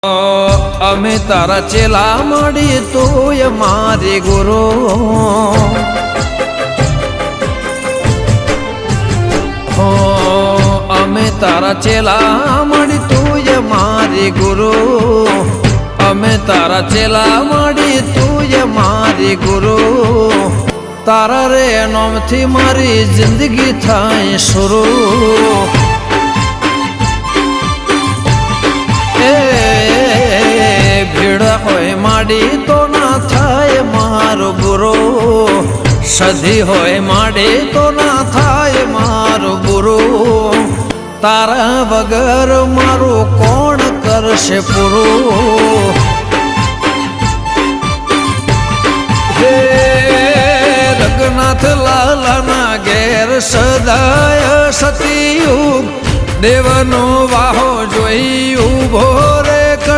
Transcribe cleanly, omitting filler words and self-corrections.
અમે તારા ચેલા મળી તું મારી ગુરુ અમે તારા ચેલા મળી તું મારી ગુરુ અમે તારા ચેલા મળી તું મારી ગુરુ તારા રે નોમથી મારી જિંદગી થાય શરૂ ભીડ હોય માડી તો ના થાય મારો બુરો સધી હોય માડી તો ના થાય મારો બુરો તારા વગર મારું કોણ કરશે પૂરું હે રઘનાથ લાલાના ઘેર સદાય સતીયુગ દેવનો વાહો જોઈ ઉભો રે